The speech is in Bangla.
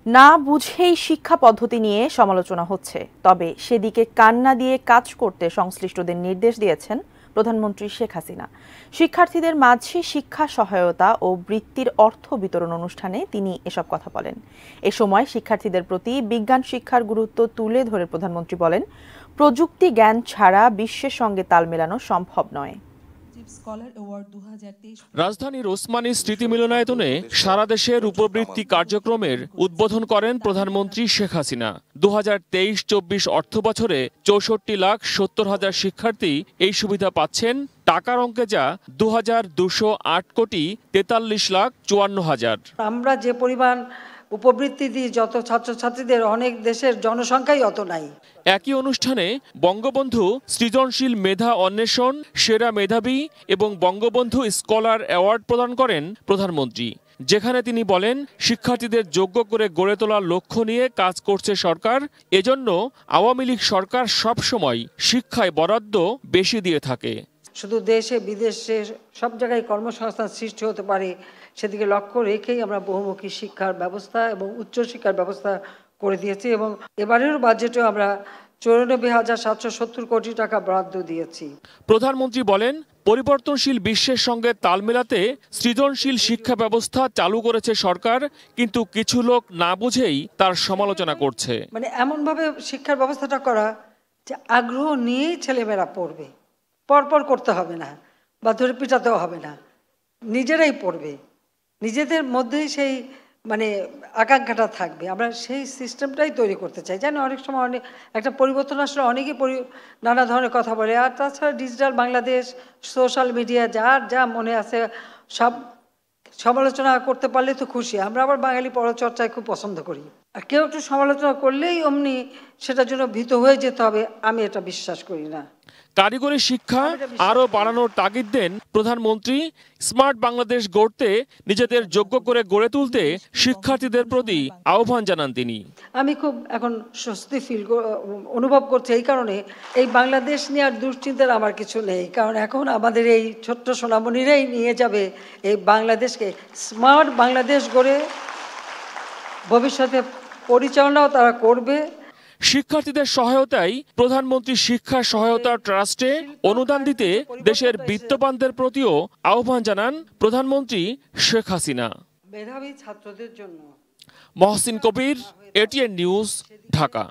না বুঝেই শিক্ষা পদ্ধতি নিয়ে সমালোচনা হচ্ছে, তবে সেদিকে কান না দিয়ে কাজ করতে সংশ্লিষ্টদের নির্দেশ দিয়েছেন প্রধানমন্ত্রী শেখ হাসিনা। শিক্ষার্থীদের মাঝে শিক্ষা সহায়তা ও বৃত্তির অর্থ বিতরণ অনুষ্ঠানে তিনি এসব কথা বলেন। এ সময় শিক্ষার্থীদের প্রতি বিজ্ঞান শিক্ষার গুরুত্ব তুলে ধরে প্রধানমন্ত্রী বলেন, প্রযুক্তি জ্ঞান ছাড়া বিশ্বের সঙ্গে তাল মেলানো সম্ভব নয়। রাজধানীর ওসমানী স্মৃতি মিলনায়তনে সারা দেশে রূপবৃত্তি কার্যক্রমের উদ্বোধন করেন প্রধানমন্ত্রী শেখ হাসিনা। 2023-24 অর্থ বছরে 64,70,000 শিক্ষার্থী এই সুবিধা পাচ্ছেন। টাকার অঙ্কে যা 2,208 কোটি 43,54,000। আমরা যে পরিমাণ উপবৃত্তি দিই যত ছাত্রছাত্রীদের, অনেক দেশের জনসংখ্যাই অত নাই। একই অনুষ্ঠানে বঙ্গবন্ধু সৃজনশীল মেধা অন্বেষণ, সেরা মেধাবী এবং বঙ্গবন্ধু স্কলার অ্যাওয়ার্ড প্রদান করেন প্রধানমন্ত্রী, যেখানে তিনি বলেন, শিক্ষার্থীদের যোগ্য করে গড়ে তোলার লক্ষ্য নিয়ে কাজ করছে সরকার। এজন্য আওয়ামী লীগ সরকার সবসময় শিক্ষায় বরাদ্দ বেশি দিয়ে থাকে। শুধু দেশে বিদেশে সব জায়গায় কর্মসংস্থান সৃষ্টি হতে পারে সেদিকে লক্ষ্য রেখেই আমরা বহুমুখী শিক্ষার ব্যবস্থা এবং উচ্চশিক্ষার ব্যবস্থা করে দিয়েছি, এবং এবারের বাজেটেও আমরা 94,770 কোটি টাকা বরাদ্দ দিয়েছি। প্রধানমন্ত্রী বলেন, পরিবর্তনশীল বিশ্বের সঙ্গে তাল মেলাতে সৃজনশীল শিক্ষা ব্যবস্থা চালু করেছে সরকার, কিন্তু কিছু লোক না বুঝেই তার সমালোচনা করছে। মানে এমনভাবে শিক্ষার ব্যবস্থাটা করা যে আগ্রহ নিয়েই ছেলেমেয়েরা পড়বে, পরপর করতে হবে না বা ধরে পিটাতেও হবে না, নিজেরাই পড়বে, নিজেদের মধ্যেই সেই আকাঙ্ক্ষাটা থাকবে। আমরা সেই সিস্টেমটাই তৈরি করতে চাই। জানি অনেক সময় একটা পরিবর্তন আসলে অনেকেই নানা ধরনের কথা বলে, আর তাছাড়া ডিজিটাল বাংলাদেশ, সোশ্যাল মিডিয়া, যার যা মনে আছে সব সমালোচনা করতে পারলে তো খুশি। আমরা আবার বাঙালি পরচর্চায় খুব পছন্দ করি, আর কেউ একটু সমালোচনা করলেই অমনি সেটার জন্য ভীত হয়ে যেতে হবে, আমি এটা বিশ্বাস করি না। কারিগরি শিক্ষা আরও বাড়ানোর তাগিদ দেন প্রধানমন্ত্রী। স্মার্ট বাংলাদেশ গড়তে নিজেদের যোগ্য করে গড়ে তুলতে শিক্ষার্থীদের প্রতি আহ্বান জানান তিনি। আমি খুব এখন স্বস্তি অনুভব করছি এই কারণে, এই বাংলাদেশ নিয়ে আর দুশ্চিন্তার আমার কিছু নেই, কারণ এখন আমাদের এই ছোট্ট সোনামণিরাই নিয়ে যাবে এই বাংলাদেশকে স্মার্ট বাংলাদেশ গড়ে, ভবিষ্যতে পরিচালনাও তারা করবে। শিক্ষার্থীদের সহায়তায় প্রধানমন্ত্রী শিক্ষা সহায়তা ট্রাস্টে অনুদান দিতে দেশের বিত্তবানদের প্রতিও আহ্বান জানান প্রধানমন্ত্রী শেখ হাসিনা। মেধাবী ছাত্রদের জন্য। মহসিন কবির, এটিএন নিউজ, ঢাকা।